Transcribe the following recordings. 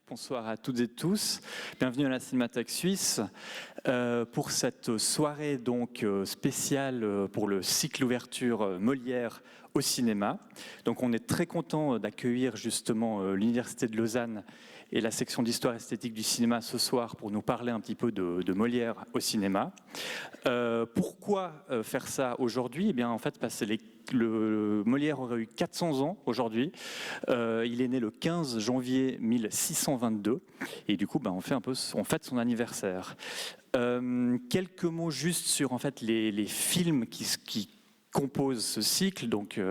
Bonsoir à toutes et tous, bienvenue à la Cinémathèque Suisse pour cette soirée donc spéciale pour le cycle ouverture Molière au cinéma. Donc on est très content d'accueillir justement l'Université de Lausanne et la section d'histoire esthétique du cinéma ce soir pour nous parler un petit peu de Molière au cinéma. Pourquoi faire ça aujourd'hui? Eh bien en fait parce que le Molière aurait eu 400 ans aujourd'hui. Il est né le 15 janvier 1622 et du coup on fête son anniversaire. Quelques mots juste sur en fait les films qui composent ce cycle. Donc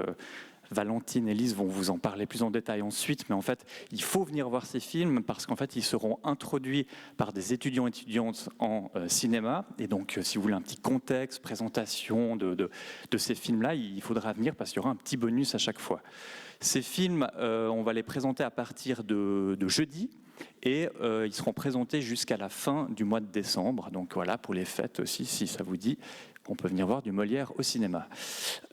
Valentine et Lise vont vous en parler plus en détail ensuite, mais en fait, il faut venir voir ces films parce qu'en fait, ils seront introduits par des étudiants et étudiantes en cinéma. Et donc, si vous voulez un petit contexte, présentation de ces films-là, il faudra venir parce qu'il y aura un petit bonus à chaque fois. Ces films, on va les présenter à partir de jeudi. Et ils seront présentés jusqu'à la fin du mois de décembre. Donc voilà, pour les fêtes aussi, si ça vous dit, on peut venir voir du Molière au cinéma.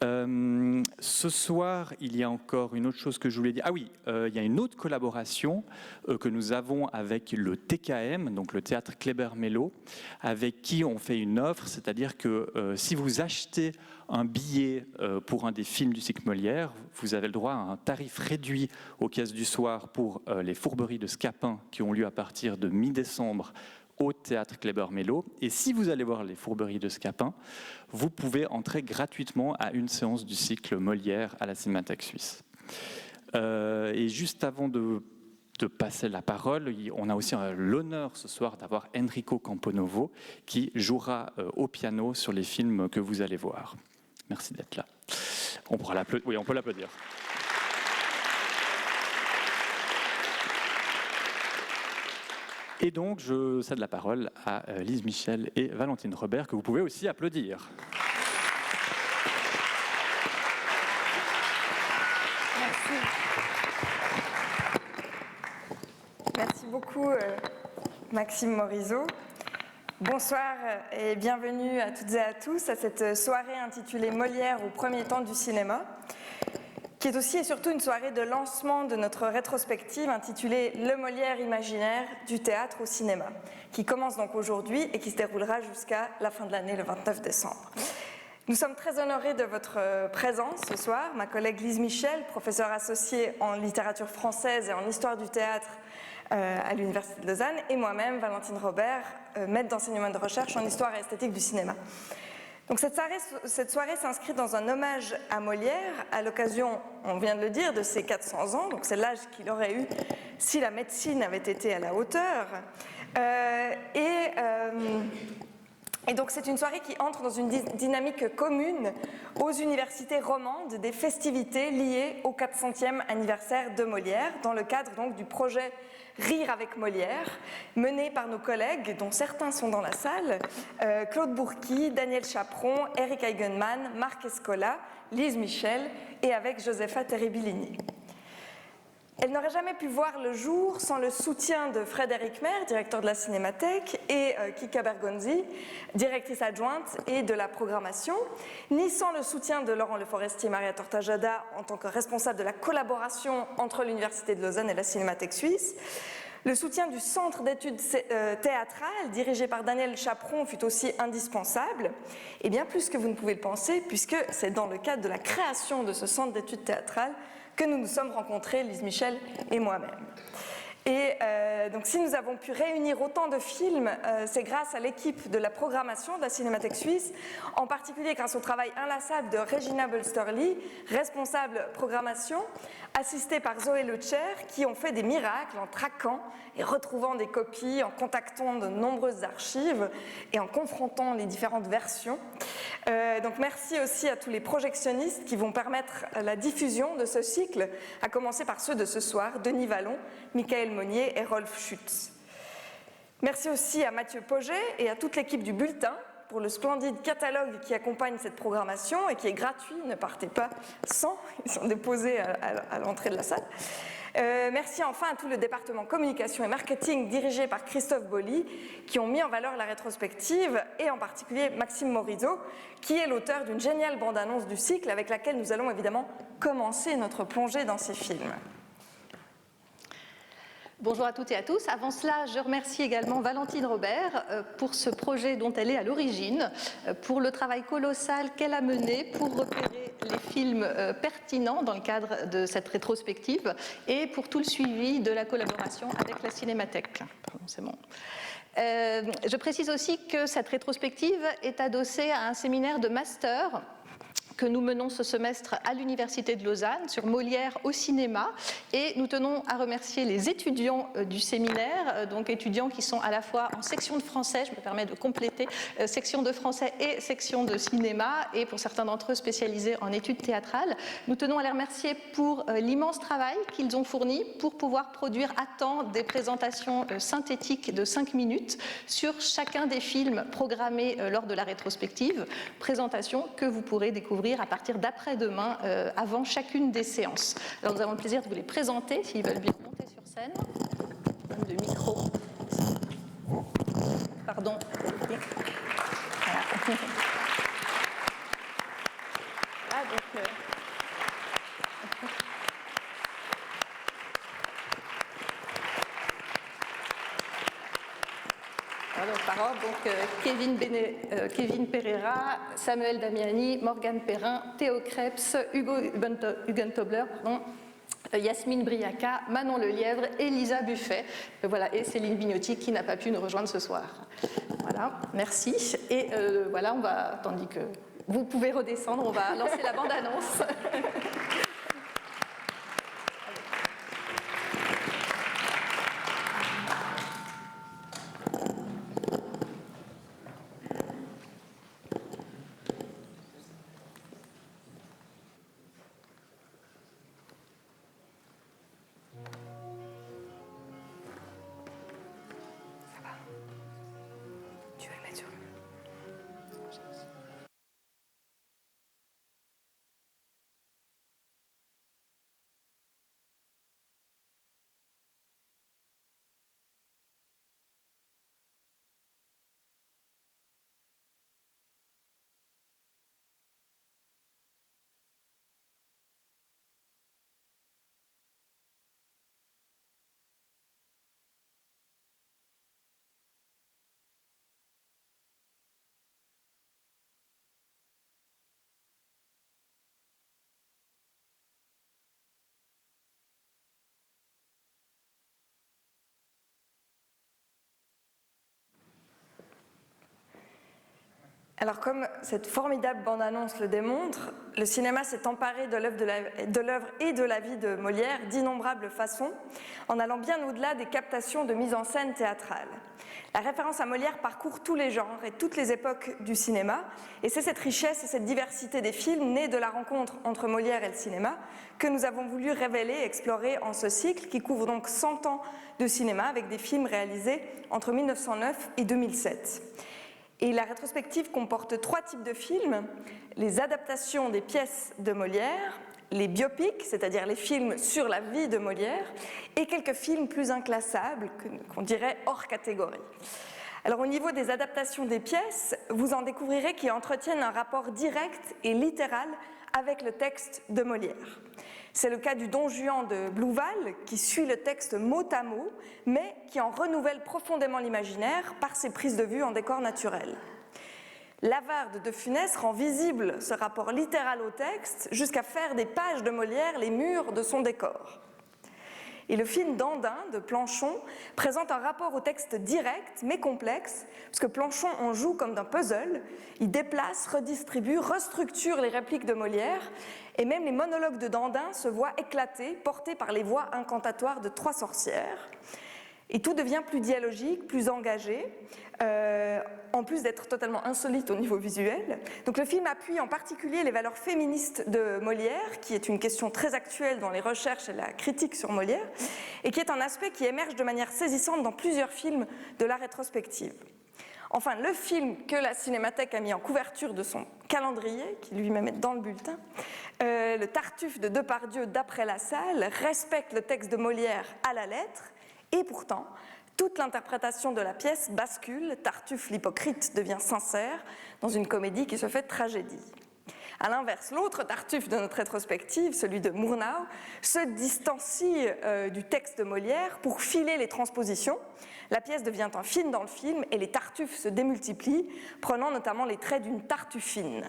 Ce soir, il y a encore une autre chose que je voulais dire. Ah oui, il y a une autre collaboration que nous avons avec le TKM, donc le Théâtre Kléber-Mélot, avec qui on fait une offre, c'est-à-dire que si vous achetez un billet pour un des films du cycle Molière, vous avez le droit à un tarif réduit aux caisses du soir pour les Fourberies de Scapin qui ont lieu à partir de mi-décembre au Théâtre Kléber-Mélot. Et si vous allez voir les Fourberies de Scapin, vous pouvez entrer gratuitement à une séance du cycle Molière à la Cinémathèque Suisse. Et juste avant de passer la parole, on a aussi l'honneur ce soir d'avoir Enrico Camponovo qui jouera au piano sur les films que vous allez voir. Merci d'être là. On pourra l'applaudir. Oui, on peut l'applaudir. Et donc, je cède la parole à Lise Michel et Valentine Robert, que vous pouvez aussi applaudir. Merci. Merci beaucoup, Maxime Morisot. Bonsoir et bienvenue à toutes et à tous à cette soirée intitulée Molière au premier temps du cinéma, qui est aussi et surtout une soirée de lancement de notre rétrospective intitulée Le Molière imaginaire du théâtre au cinéma, qui commence donc aujourd'hui et qui se déroulera jusqu'à la fin de l'année, le 29 décembre. Nous sommes très honorés de votre présence ce soir. Ma collègue Lise Michel, professeure associée en littérature française et en histoire du théâtre à l'Université de Lausanne, et moi-même, Valentine Robert, maître d'enseignement et de recherche en histoire et esthétique du cinéma. Donc cette soirée s'inscrit dans un hommage à Molière, à l'occasion, on vient de le dire, de ses 400 ans, donc c'est l'âge qu'il aurait eu si la médecine avait été à la hauteur. Et donc c'est une soirée qui entre dans une dynamique commune aux universités romandes des festivités liées au 400e anniversaire de Molière, dans le cadre donc du projet Rire avec Molière, mené par nos collègues, dont certains sont dans la salle, Claude Bourqui, Daniel Chaperon, Eric Eigenmann, Marc Escola, Lise Michel et avec Josepha Terribilini. Elle n'aurait jamais pu voir le jour sans le soutien de Frédéric Maire, directeur de la Cinémathèque, et Kika Bergonzi, directrice adjointe et de la programmation, ni sans le soutien de Laurent Le Forestier et Maria Tortajada en tant que responsable de la collaboration entre l'Université de Lausanne et la Cinémathèque suisse. Le soutien du Centre d'études théâtrales, dirigé par Daniel Chaperon, fut aussi indispensable, et bien plus que vous ne pouvez le penser, puisque c'est dans le cadre de la création de ce Centre d'études théâtrales que nous nous sommes rencontrés, Lise Michel et moi-même. Et donc si nous avons pu réunir autant de films, c'est grâce à l'équipe de la programmation de la Cinémathèque suisse, en particulier grâce au travail inlassable de Regina Bulsterly, responsable programmation, assistée par Zoé Lecher, qui ont fait des miracles en traquant et retrouvant des copies, en contactant de nombreuses archives et en confrontant les différentes versions. Donc merci aussi à tous les projectionnistes qui vont permettre la diffusion de ce cycle, à commencer par ceux de ce soir, Denis Vallon, Michael Monnier et Rolf Schütz. Merci aussi à Mathieu Poget et à toute l'équipe du Bulletin pour le splendide catalogue qui accompagne cette programmation et qui est gratuit, ne partez pas sans, ils sont déposés à l'entrée de la salle. Merci enfin à tout le département communication et marketing dirigé par Christophe Bolly qui ont mis en valeur la rétrospective et en particulier Maxime Morisot qui est l'auteur d'une géniale bande-annonce du cycle avec laquelle nous allons évidemment commencer notre plongée dans ces films. Bonjour à toutes et à tous. Avant cela, je remercie également Valentine Robert pour ce projet dont elle est à l'origine, pour le travail colossal qu'elle a mené pour repérer les films pertinents dans le cadre de cette rétrospective et pour tout le suivi de la collaboration avec la Cinémathèque. Pardon, c'est bon. Je précise aussi que cette rétrospective est adossée à un séminaire de master que nous menons ce semestre à l'Université de Lausanne sur Molière au cinéma, et nous tenons à remercier les étudiants du séminaire, donc étudiants qui sont à la fois en section de français, je me permets de compléter, section de français et section de cinéma, et pour certains d'entre eux spécialisés en études théâtrales. Nous tenons à les remercier pour l'immense travail qu'ils ont fourni pour pouvoir produire à temps des présentations synthétiques de 5 minutes sur chacun des films programmés lors de la rétrospective, présentation que vous pourrez découvrir à partir d'après-demain, avant chacune des séances. Alors nous avons le plaisir de vous les présenter, s'ils veulent bien monter sur scène. De micro. Pardon. Voilà. Ah, donc, par ordre, donc Kevin Pereira, Samuel Damiani, Morgane Perrin, Théo Krebs, Hugo Hugentobler, Yasmine Briaca, Manon Lelièvre et Lisa Buffet. Voilà, et Céline Vignotti qui n'a pas pu nous rejoindre ce soir. Voilà, merci. Et voilà, on va, tandis que vous pouvez redescendre, on va lancer la bande-annonce. Alors comme cette formidable bande-annonce le démontre, le cinéma s'est emparé de l'œuvre et de la vie de Molière d'innombrables façons, en allant bien au-delà des captations de mise en scène théâtrale. La référence à Molière parcourt tous les genres et toutes les époques du cinéma, et c'est cette richesse et cette diversité des films nés de la rencontre entre Molière et le cinéma que nous avons voulu révéler et explorer en ce cycle qui couvre donc 100 ans de cinéma avec des films réalisés entre 1909 et 2007. Et la rétrospective comporte 3 types de films: les adaptations des pièces de Molière, les biopics, c'est-à-dire les films sur la vie de Molière, et quelques films plus inclassables, qu'on dirait hors catégorie. Alors au niveau des adaptations des pièces, vous en découvrirez qui entretiennent un rapport direct et littéral avec le texte de Molière. C'est le cas du Don Juan de Blouval, qui suit le texte mot à mot, mais qui en renouvelle profondément l'imaginaire par ses prises de vue en décor naturel. L'Avare de Funès rend visible ce rapport littéral au texte jusqu'à faire des pages de Molière les murs de son décor. Et le film Dandin de Planchon présente un rapport au texte direct mais complexe, parce que Planchon en joue comme d'un puzzle. Il déplace, redistribue, restructure les répliques de Molière, et même les monologues de Dandin se voient éclater, portés par les voix incantatoires de 3 sorcières. Et tout devient plus dialogique, plus engagé, en plus d'être totalement insolite au niveau visuel. Donc le film appuie en particulier les valeurs féministes de Molière, qui est une question très actuelle dans les recherches et la critique sur Molière, et qui est un aspect qui émerge de manière saisissante dans plusieurs films de la rétrospective. Enfin, le film que la Cinémathèque a mis en couverture de son calendrier, qui lui-même est dans le bulletin, le Tartuffe de Depardieu d'après La Salle, respecte le texte de Molière à la lettre, et pourtant, toute l'interprétation de la pièce bascule, Tartuffe l'hypocrite devient sincère, dans une comédie qui se fait tragédie. À l'inverse, l'autre Tartuffe de notre rétrospective, celui de Murnau, se distancie du texte de Molière pour filer les transpositions. La pièce devient un film dans le film et les Tartuffes se démultiplient, prenant notamment les traits d'une Tartuffine.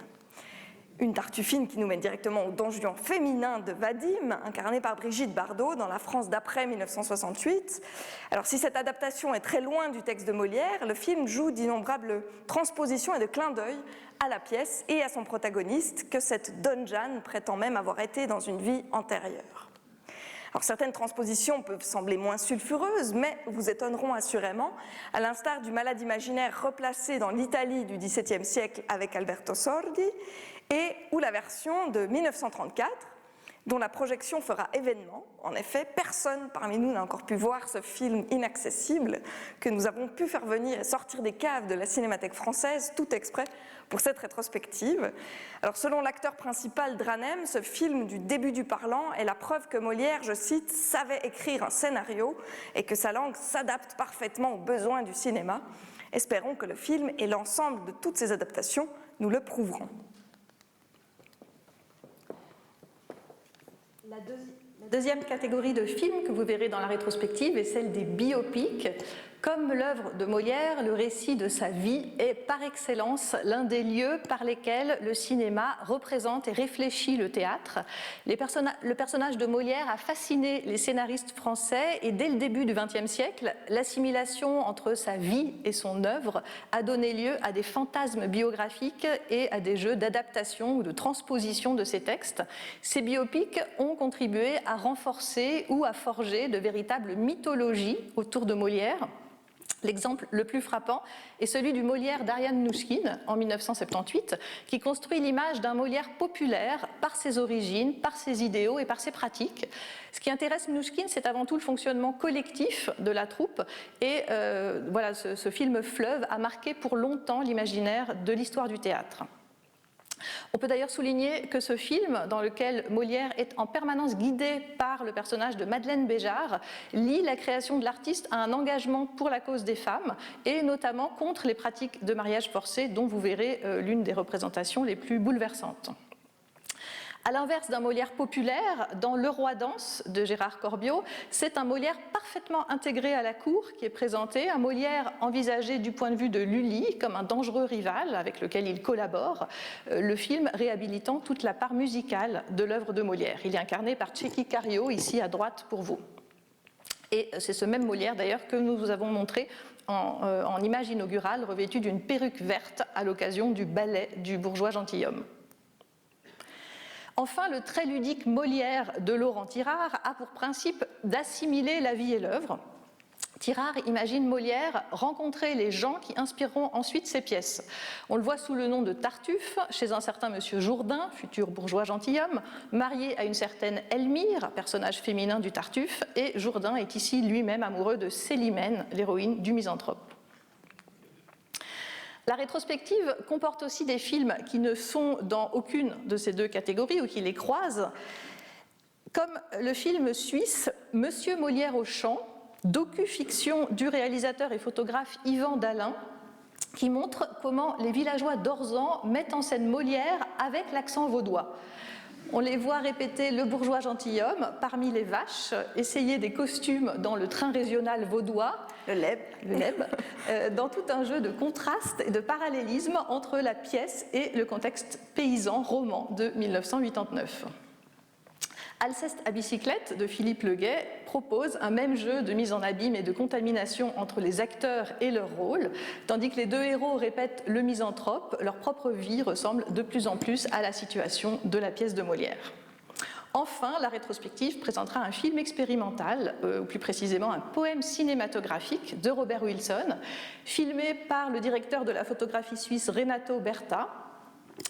Une Tartuffine qui nous mène directement au Don Juan féminin de Vadim, incarné par Brigitte Bardot dans la France d'après 1968. Alors si cette adaptation est très loin du texte de Molière, le film joue d'innombrables transpositions et de clins d'œil à la pièce et à son protagoniste, que cette Donne Jeanne prétend même avoir été dans une vie antérieure. Alors certaines transpositions peuvent sembler moins sulfureuses, mais vous étonneront assurément, à l'instar du Malade imaginaire replacé dans l'Italie du XVIIe siècle avec Alberto Sordi, ou la version de 1934, dont la projection fera événement. En effet, personne parmi nous n'a encore pu voir ce film inaccessible que nous avons pu faire venir et sortir des caves de la Cinémathèque française tout exprès pour cette rétrospective. Alors, selon l'acteur principal Dranem, ce film du début du parlant est la preuve que Molière, je cite, savait écrire un scénario et que sa langue s'adapte parfaitement aux besoins du cinéma. Espérons que le film et l'ensemble de toutes ces adaptations nous le prouveront. La deuxième catégorie de films que vous verrez dans la rétrospective est celle des biopics. Comme l'œuvre de Molière, le récit de sa vie est par excellence l'un des lieux par lesquels le cinéma représente et réfléchit le théâtre. Le personnage de Molière a fasciné les scénaristes français et dès le début du XXe siècle, l'assimilation entre sa vie et son œuvre a donné lieu à des fantasmes biographiques et à des jeux d'adaptation ou de transposition de ces textes. Ces biopics ont contribué à renforcer ou à forger de véritables mythologies autour de Molière. L'exemple le plus frappant est celui du Molière d'Ariane Mnouchkine en 1978, qui construit l'image d'un Molière populaire par ses origines, par ses idéaux et par ses pratiques. Ce qui intéresse Mnouchkine, c'est avant tout le fonctionnement collectif de la troupe, et voilà, ce film Fleuve a marqué pour longtemps l'imaginaire de l'histoire du théâtre. On peut d'ailleurs souligner que ce film, dans lequel Molière est en permanence guidé par le personnage de Madeleine Béjart, lie la création de l'artiste à un engagement pour la cause des femmes et notamment contre les pratiques de mariage forcé, dont vous verrez l'une des représentations les plus bouleversantes. À l'inverse d'un Molière populaire, dans Le Roi danse de Gérard Corbiot, c'est un Molière parfaitement intégré à la cour qui est présenté, un Molière envisagé du point de vue de Lully comme un dangereux rival avec lequel il collabore, le film réhabilitant toute la part musicale de l'œuvre de Molière. Il est incarné par Tchéky Karyo, ici à droite pour vous. Et c'est ce même Molière d'ailleurs que nous vous avons montré en image inaugurale revêtu d'une perruque verte à l'occasion du ballet du bourgeois gentilhomme. Enfin, le très ludique Molière de Laurent Tirard a pour principe d'assimiler la vie et l'œuvre. Tirard imagine Molière rencontrer les gens qui inspireront ensuite ses pièces. On le voit sous le nom de Tartuffe, chez un certain monsieur Jourdain, futur bourgeois gentilhomme, marié à une certaine Elmire, personnage féminin du Tartuffe, et Jourdain est ici lui-même amoureux de Célimène, l'héroïne du Misanthrope. La rétrospective comporte aussi des films qui ne sont dans aucune de ces deux catégories ou qui les croisent, comme le film suisse Monsieur Molière au chant, docu-fiction du réalisateur et photographe Yvan Dalin, qui montre comment les villageois d'Orzan mettent en scène Molière avec l'accent vaudois. On les voit répéter le bourgeois gentilhomme parmi les vaches, essayer des costumes dans le train régional vaudois, le Leb, dans tout un jeu de contraste et de parallélisme entre la pièce et le contexte paysan roman de 1989. Alceste à bicyclette de Philippe Leguet propose un même jeu de mise en abîme et de contamination entre les acteurs et leur rôle, tandis que les deux héros répètent le misanthrope, leur propre vie ressemble de plus en plus à la situation de la pièce de Molière. Enfin, la rétrospective présentera un film expérimental, ou plus précisément un poème cinématographique de Robert Wilson, filmé par le directeur de la photographie suisse Renato Berta,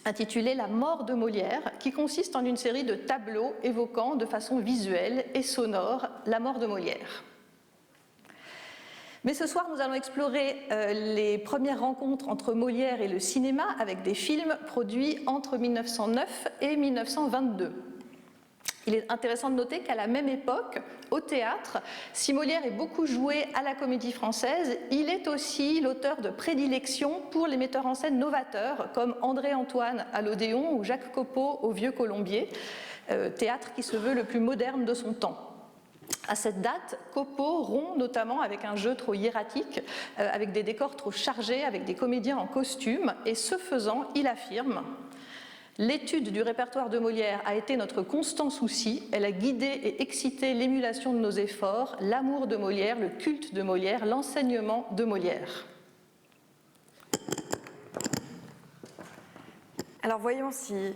intitulé La mort de Molière, qui consiste en une série de tableaux évoquant de façon visuelle et sonore la mort de Molière. Mais ce soir, nous allons explorer les premières rencontres entre Molière et le cinéma avec des films produits entre 1909 et 1922. Il est intéressant de noter qu'à la même époque, au théâtre, si Molière est beaucoup joué à la Comédie Française, il est aussi l'auteur de prédilection pour les metteurs en scène novateurs comme André-Antoine à l'Odéon ou Jacques Copeau au Vieux Colombier, théâtre qui se veut le plus moderne de son temps. À cette date, Copeau rompt notamment avec un jeu trop hiératique, avec des décors trop chargés, avec des comédiens en costume, et ce faisant, il affirme: l'étude du répertoire de Molière a été notre constant souci, elle a guidé et excité l'émulation de nos efforts, l'amour de Molière, le culte de Molière, l'enseignement de Molière. Alors voyons si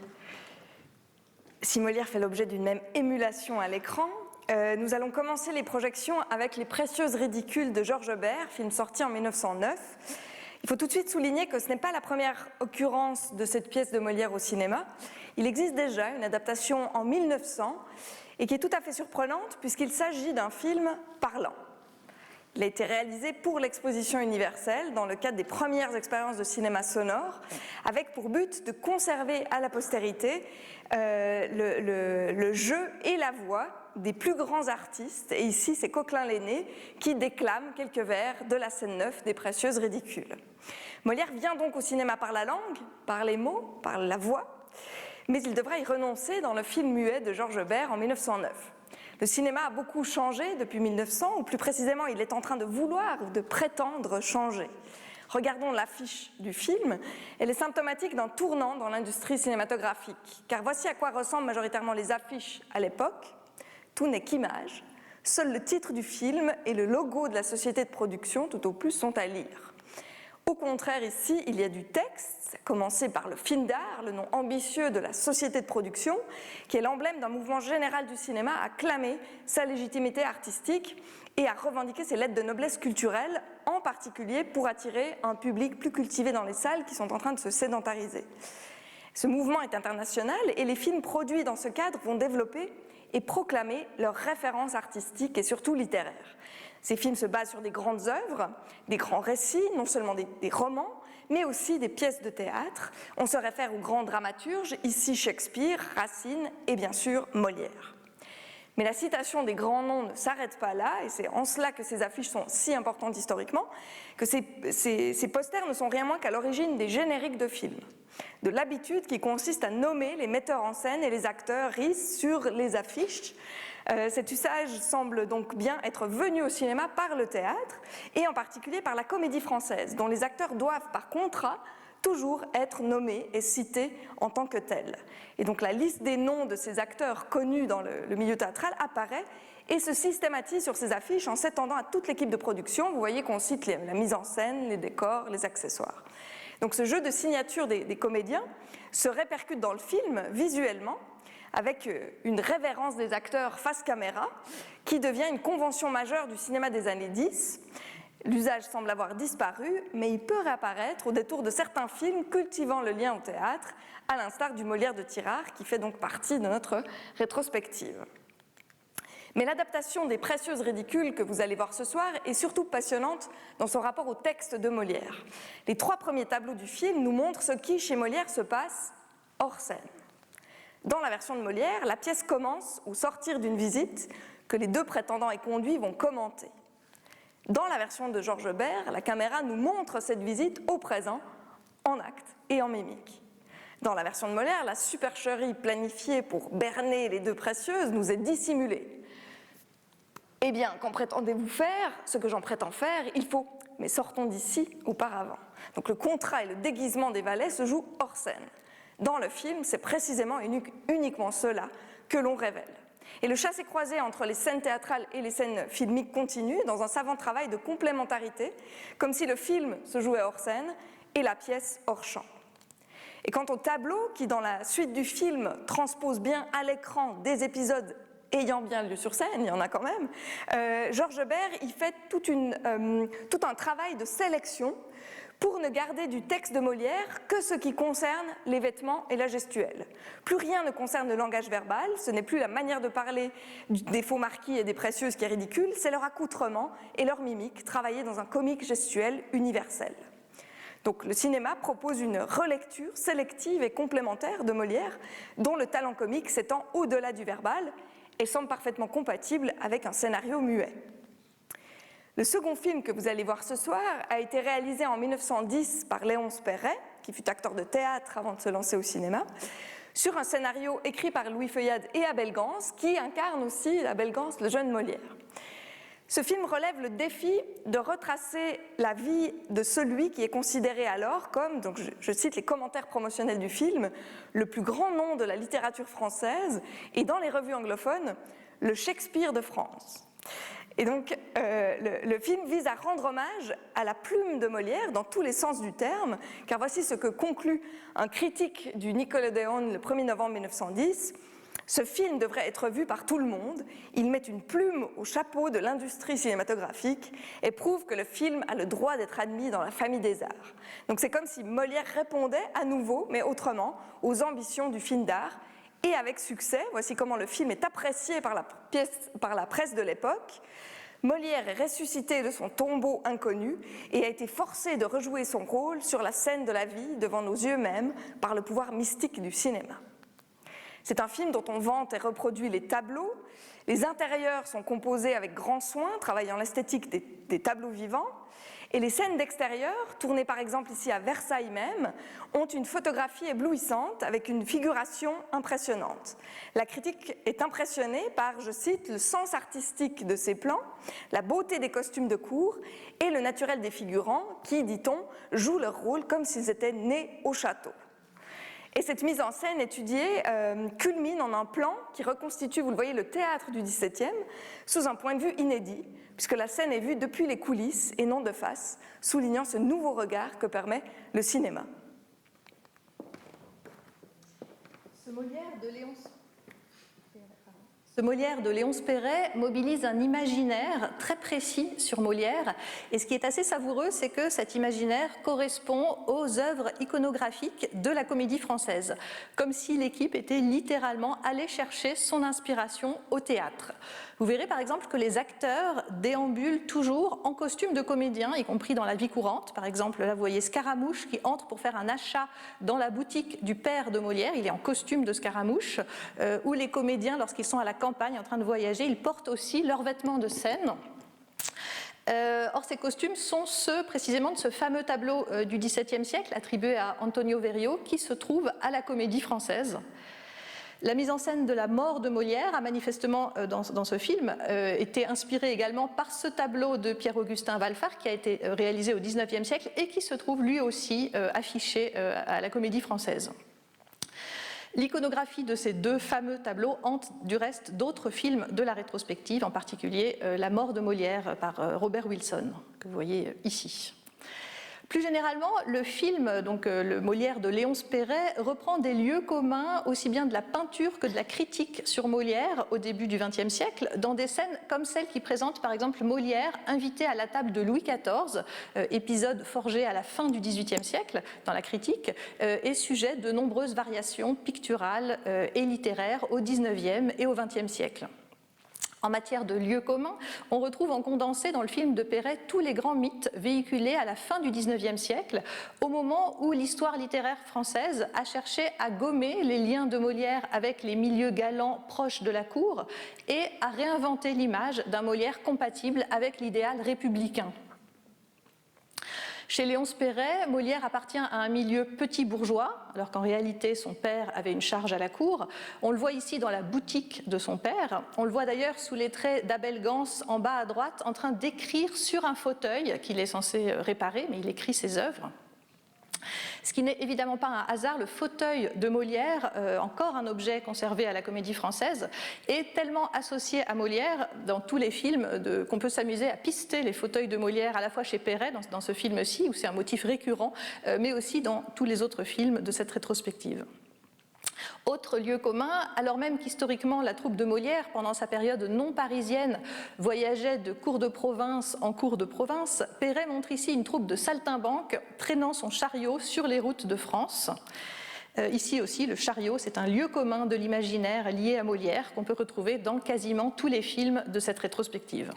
Molière fait l'objet d'une même émulation à l'écran. Nous allons commencer les projections avec Les Précieuses ridicules de Georges Bert, film sorti en 1909. Il faut tout de suite souligner que ce n'est pas la première occurrence de cette pièce de Molière au cinéma. Il existe déjà une adaptation en 1900 et qui est tout à fait surprenante puisqu'il s'agit d'un film parlant. Il a été réalisé pour l'Exposition universelle dans le cadre des premières expériences de cinéma sonore, avec pour but de conserver à la postérité le jeu et la voix des plus grands artistes, et ici c'est Coquelin-L'aîné qui déclame quelques vers de la scène 9 des Précieuses ridicules. Molière vient donc au cinéma par la langue, par les mots, par la voix, mais il devra y renoncer dans le film muet de Georges Bert en 1909. Le cinéma a beaucoup changé depuis 1900, ou plus précisément il est en train de vouloir ou de prétendre changer. Regardons l'affiche du film, elle est symptomatique d'un tournant dans l'industrie cinématographique, car voici à quoi ressemblent majoritairement les affiches à l'époque. Tout n'est qu'image, seul le titre du film et le logo de la société de production tout au plus sont à lire. Au contraire, ici, il y a du texte, commencé par le film d'art, le nom ambitieux de la société de production, qui est l'emblème d'un mouvement général du cinéma à clamer sa légitimité artistique et à revendiquer ses lettres de noblesse culturelle, en particulier pour attirer un public plus cultivé dans les salles qui sont en train de se sédentariser. Ce mouvement est international et les films produits dans ce cadre vont développer et proclamer leurs références artistiques et surtout littéraires. Ces films se basent sur des grandes œuvres, des grands récits, non seulement des romans, mais aussi des pièces de théâtre. On se réfère aux grands dramaturges, ici Shakespeare, Racine et bien sûr Molière. Mais la citation des grands noms ne s'arrête pas là, et c'est en cela que ces affiches sont si importantes historiquement, que ces posters ne sont rien moins qu'à l'origine des génériques de films, de l'habitude qui consiste à nommer les metteurs en scène et les acteurs sur les affiches. Cet usage semble donc bien être venu au cinéma par le théâtre, et en particulier par la Comédie Française, dont les acteurs doivent par contrat toujours être nommés et cités en tant que tels. Et donc la liste des noms de ces acteurs connus dans le milieu théâtral apparaît et se systématise sur ces affiches en s'étendant à toute l'équipe de production. Vous voyez qu'on cite la mise en scène, les décors, les accessoires. Donc ce jeu de signature des comédiens se répercute dans le film visuellement avec une révérence des acteurs face caméra qui devient une convention majeure du cinéma des années 10. L'usage semble avoir disparu, mais il peut réapparaître au détour de certains films cultivant le lien au théâtre, à l'instar du Molière de Tirard, qui fait donc partie de notre rétrospective. Mais l'adaptation des Précieuses ridicules que vous allez voir ce soir est surtout passionnante dans son rapport au texte de Molière. Les 3 premiers tableaux du film nous montrent ce qui, chez Molière, se passe hors scène. Dans la version de Molière, la pièce commence au sortir d'une visite que les 2 prétendants et conduits vont commenter. Dans la version de Georges Bert, la caméra nous montre cette visite au présent, en acte et en mimique. Dans la version de Molière, la supercherie planifiée pour berner les 2 précieuses nous est dissimulée. Eh bien, qu'en prétendez-vous faire? Ce que j'en prétends faire, il faut, mais sortons d'ici auparavant. Donc le contrat et le déguisement des valets se jouent hors scène. Dans le film, c'est précisément uniquement cela que l'on révèle. Et le chassé-croisé entre les scènes théâtrales et les scènes filmiques continue dans un savant travail de complémentarité, comme si le film se jouait hors scène et la pièce hors champ. Et quant au tableau, qui dans la suite du film transpose bien à l'écran des épisodes ayant bien lieu sur scène, il y en a quand même, Georges Bert y fait tout un travail de sélection pour ne garder du texte de Molière que ce qui concerne les vêtements et la gestuelle. Plus rien ne concerne le langage verbal, ce n'est plus la manière de parler des faux marquis et des précieuses qui est ridicule, c'est leur accoutrement et leur mimique travaillés dans un comique gestuel universel. Donc le cinéma propose une relecture sélective et complémentaire de Molière, dont le talent comique s'étend au-delà du verbal et semble parfaitement compatible avec un scénario muet. Le second film que vous allez voir ce soir a été réalisé en 1910 par Léonce Perret, qui fut acteur de théâtre avant de se lancer au cinéma, sur un scénario écrit par Louis Feuillade et Abel Gans, qui incarne aussi Abel Gans, le jeune Molière. Ce film relève le défi de retracer la vie de celui qui est considéré alors comme, donc je cite les commentaires promotionnels du film, le plus grand nom de la littérature française et dans les revues anglophones, le Shakespeare de France. Et donc le film vise à rendre hommage à la plume de Molière dans tous les sens du terme, car voici ce que conclut un critique du Nickelodeon le 1er novembre 1910. Ce film devrait être vu par tout le monde. Il met une plume au chapeau de l'industrie cinématographique et prouve que le film a le droit d'être admis dans la famille des arts. Donc c'est comme si Molière répondait à nouveau, mais autrement, aux ambitions du film d'art, et avec succès. Voici comment le film est apprécié par la presse de l'époque. Molière est ressuscité de son tombeau inconnu et a été forcé de rejouer son rôle sur la scène de la vie devant nos yeux mêmes par le pouvoir mystique du cinéma. C'est un film dont on vante et reproduit les tableaux. Les intérieurs sont composés avec grand soin, travaillant l'esthétique des tableaux vivants. Et les scènes d'extérieur, tournées par exemple ici à Versailles même, ont une photographie éblouissante avec une figuration impressionnante. La critique est impressionnée par, je cite, le sens artistique de ces plans, la beauté des costumes de cour et le naturel des figurants qui, dit-on, jouent leur rôle comme s'ils étaient nés au château. Et cette mise en scène étudiée culmine en un plan qui reconstitue, vous le voyez, le théâtre du XVIIe sous un point de vue inédit, puisque la scène est vue depuis les coulisses et non de face, soulignant ce nouveau regard que permet le cinéma. Ce Molière de Léonce Perret mobilise un imaginaire très précis sur Molière. Et ce qui est assez savoureux, c'est que cet imaginaire correspond aux œuvres iconographiques de la Comédie Française, comme si l'équipe était littéralement allée chercher son inspiration au théâtre. Vous verrez par exemple que les acteurs déambulent toujours en costume de comédien, y compris dans la vie courante. Par exemple, là vous voyez Scaramouche qui entre pour faire un achat dans la boutique du père de Molière, il est en costume de Scaramouche, ou les comédiens, lorsqu'ils sont à la campagne en train de voyager, ils portent aussi leurs vêtements de scène. Or, ces costumes sont ceux précisément de ce fameux tableau du XVIIe siècle attribué à Antonio Verio qui se trouve à la Comédie Française. La mise en scène de la mort de Molière a manifestement, dans ce film, été inspirée également par ce tableau de Pierre-Augustin Valfart qui a été réalisé au XIXe siècle et qui se trouve lui aussi affiché à la Comédie Française. L'iconographie de ces deux fameux tableaux hante du reste d'autres films de la rétrospective, en particulier La mort de Molière par Robert Wilson, que vous voyez ici. Plus généralement, le film, donc le Molière de Léonce Perret, reprend des lieux communs aussi bien de la peinture que de la critique sur Molière au début du XXe siècle, dans des scènes comme celle qui présente par exemple Molière invité à la table de Louis XIV, épisode forgé à la fin du XVIIIe siècle dans la critique, et sujet de nombreuses variations picturales et littéraires au XIXe et au XXe siècle. En matière de lieux communs, on retrouve en condensé dans le film de Perret tous les grands mythes véhiculés à la fin du XIXe siècle, au moment où l'histoire littéraire française a cherché à gommer les liens de Molière avec les milieux galants proches de la cour et à réinventer l'image d'un Molière compatible avec l'idéal républicain. Chez Léonce Perret, Molière appartient à un milieu petit bourgeois, alors qu'en réalité son père avait une charge à la cour. On le voit ici dans la boutique de son père. On le voit d'ailleurs sous les traits d'Abel Gans en bas à droite, en train d'écrire sur un fauteuil qu'il est censé réparer, mais il écrit ses œuvres. Ce qui n'est évidemment pas un hasard, le fauteuil de Molière, encore un objet conservé à la Comédie Française, est tellement associé à Molière dans tous les films qu'on peut s'amuser à pister les fauteuils de Molière à la fois chez Perret, dans ce film-ci, où c'est un motif récurrent, mais aussi dans tous les autres films de cette rétrospective. Autre lieu commun, alors même qu'historiquement la troupe de Molière, pendant sa période non parisienne, voyageait de cour de province en cour de province, Perret montre ici une troupe de saltimbanques traînant son chariot sur les routes de France. Ici aussi, le chariot, c'est un lieu commun de l'imaginaire lié à Molière qu'on peut retrouver dans quasiment tous les films de cette rétrospective.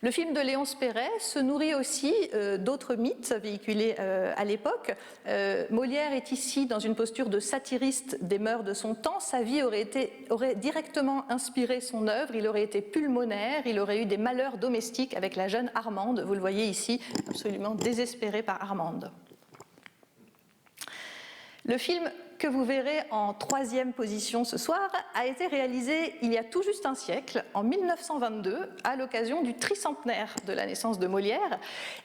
Le film de Léonce Perret se nourrit aussi d'autres mythes véhiculés à l'époque. Molière est ici dans une posture de satiriste des mœurs de son temps. Sa vie aurait directement inspiré son œuvre. Il aurait été pulmonaire, il aurait eu des malheurs domestiques avec la jeune Armande. Vous le voyez ici, absolument désespéré par Armande. Le film que vous verrez en troisième position ce soir a été réalisé il y a tout juste un siècle, en 1922, à l'occasion du tricentenaire de la naissance de Molière.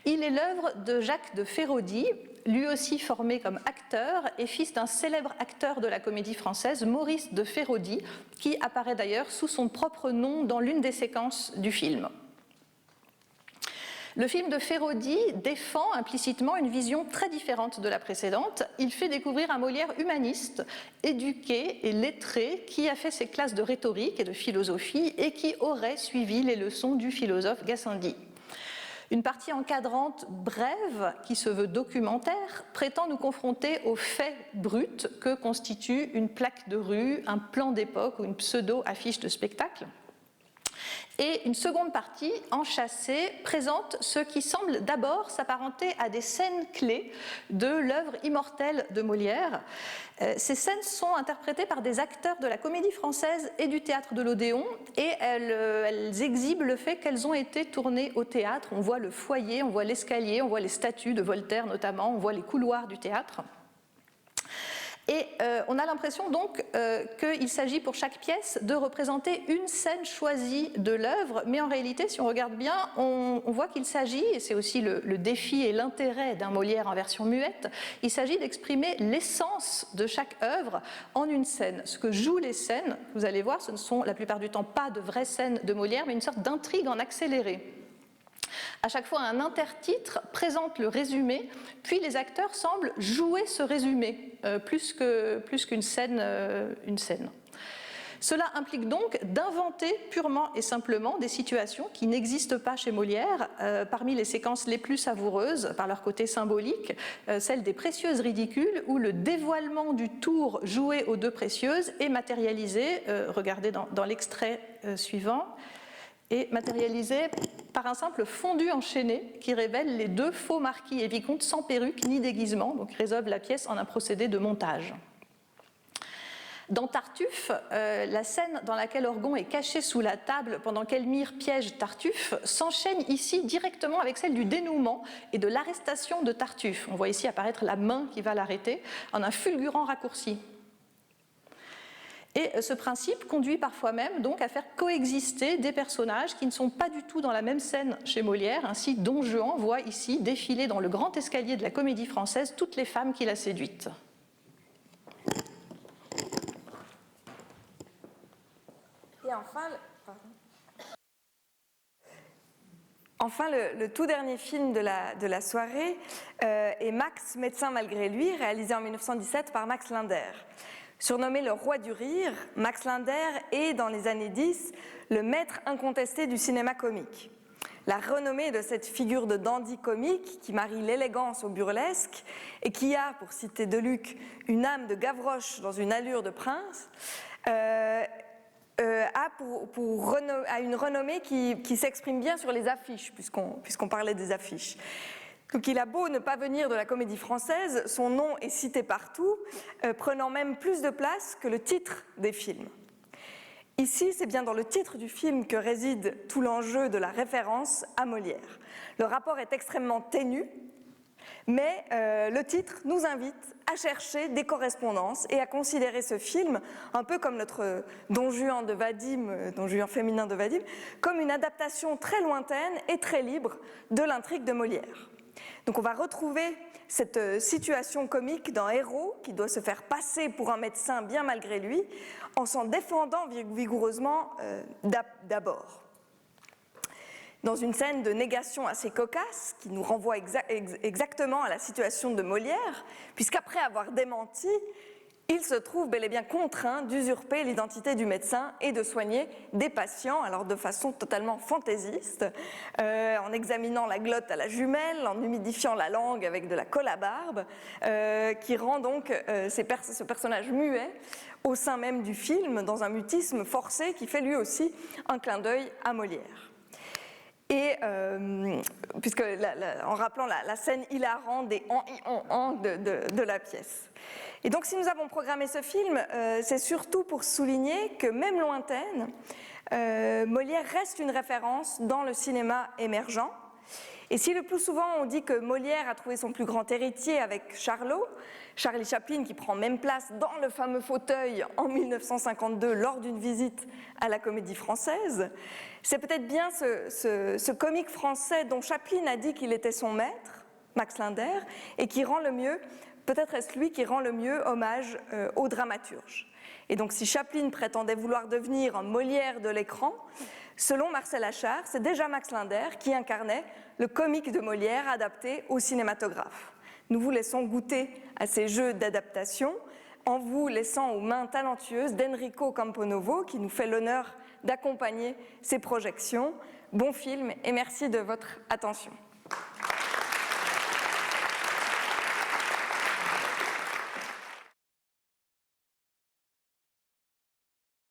Il est l'œuvre de Jacques de Féraudy, lui aussi formé comme acteur et fils d'un célèbre acteur de la Comédie Française, Maurice de Féraudy, qui apparaît d'ailleurs sous son propre nom dans l'une des séquences du film. Le film de Féraudy défend implicitement une vision très différente de la précédente. Il fait découvrir un Molière humaniste, éduqué et lettré, qui a fait ses classes de rhétorique et de philosophie et qui aurait suivi les leçons du philosophe Gassendi. Une partie encadrante brève, qui se veut documentaire, prétend nous confronter aux faits bruts que constitue une plaque de rue, un plan d'époque ou une pseudo-affiche de spectacle. Et une seconde partie, enchâssée, présente ce qui semble d'abord s'apparenter à des scènes clés de l'œuvre immortelle de Molière. Ces scènes sont interprétées par des acteurs de la Comédie Française et du Théâtre de l'Odéon, et elles exhibent le fait qu'elles ont été tournées au théâtre. On voit le foyer, on voit l'escalier, on voit les statues de Voltaire notamment, on voit les couloirs du théâtre. Et on a l'impression donc qu'il s'agit pour chaque pièce de représenter une scène choisie de l'œuvre, mais en réalité, si on regarde bien, on voit qu'il s'agit, et c'est aussi le défi et l'intérêt d'un Molière en version muette, il s'agit d'exprimer l'essence de chaque œuvre en une scène. Ce que jouent les scènes, vous allez voir, ce ne sont la plupart du temps pas de vraies scènes de Molière, mais une sorte d'intrigue en accéléré. À chaque fois, un intertitre présente le résumé, puis les acteurs semblent jouer ce résumé, plus qu'une scène, une scène. Cela implique donc d'inventer purement et simplement des situations qui n'existent pas chez Molière. Parmi les séquences les plus savoureuses, par leur côté symbolique, celle des précieuses ridicules, où le dévoilement du tour joué aux deux précieuses est matérialisé, regardez dans l'extrait suivant, est matérialisé par un simple fondu enchaîné qui révèle les deux faux marquis et vicomtes sans perruque ni déguisement, donc résolve la pièce en un procédé de montage. Dans Tartuffe, la scène dans laquelle Orgon est caché sous la table pendant qu'Elmire piège Tartuffe s'enchaîne ici directement avec celle du dénouement et de l'arrestation de Tartuffe. On voit ici apparaître la main qui va l'arrêter en un fulgurant raccourci. Et ce principe conduit parfois même donc à faire coexister des personnages qui ne sont pas du tout dans la même scène chez Molière. Ainsi, Don Juan voit ici défiler dans le grand escalier de la Comédie Française toutes les femmes qu'il a séduites. Et enfin, le tout dernier film de la soirée est Max, médecin malgré lui, réalisé en 1917 par Max Linder. Surnommé le roi du rire, Max Linder est, dans les années 10, le maître incontesté du cinéma comique. La renommée de cette figure de dandy comique qui marie l'élégance au burlesque et qui a, pour citer Deluc, une âme de Gavroche dans une allure de prince, a une renommée qui s'exprime bien sur les affiches, puisqu'on parlait des affiches. Donc il a beau ne pas venir de la Comédie Française, son nom est cité partout, prenant même plus de place que le titre des films. Ici, c'est bien dans le titre du film que réside tout l'enjeu de la référence à Molière. Le rapport est extrêmement ténu, mais le titre nous invite à chercher des correspondances et à considérer ce film, un peu comme notre Don Juan de Vadim, Don Juan féminin de Vadim, comme une adaptation très lointaine et très libre de l'intrigue de Molière. Donc on va retrouver cette situation comique d'un héros qui doit se faire passer pour un médecin bien malgré lui, en s'en défendant vigoureusement d'abord. Dans une scène de négation assez cocasse, qui nous renvoie exactement à la situation de Molière, puisqu'après avoir démenti, il se trouve bel et bien contraint d'usurper l'identité du médecin et de soigner des patients, alors de façon totalement fantaisiste, en examinant la glotte à la jumelle, en humidifiant la langue avec de la colle à barbe, qui rend donc ce personnage muet au sein même du film, dans un mutisme forcé qui fait lui aussi un clin d'œil à Molière. Et puisque en rappelant la scène hilarante des en de la pièce. Et donc si nous avons programmé ce film, c'est surtout pour souligner que même lointaine, Molière reste une référence dans le cinéma émergent. Et si le plus souvent on dit que Molière a trouvé son plus grand héritier avec Charlie Chaplin qui prend même place dans le fameux fauteuil en 1952 lors d'une visite à la Comédie Française, c'est peut-être bien ce comique français dont Chaplin a dit qu'il était son maître, Max Linder, et qui rend le mieux, peut-être est-ce lui qui rend le mieux hommage au dramaturge. Et donc si Chaplin prétendait vouloir devenir un Molière de l'écran, selon Marcel Achard, c'est déjà Max Linder qui incarnait le comique de Molière adapté au cinématographe. Nous vous laissons goûter à ces jeux d'adaptation en vous laissant aux mains talentueuses d'Enrico Camponovo qui nous fait l'honneur d'accompagner ces projections. Bon film et merci de votre attention.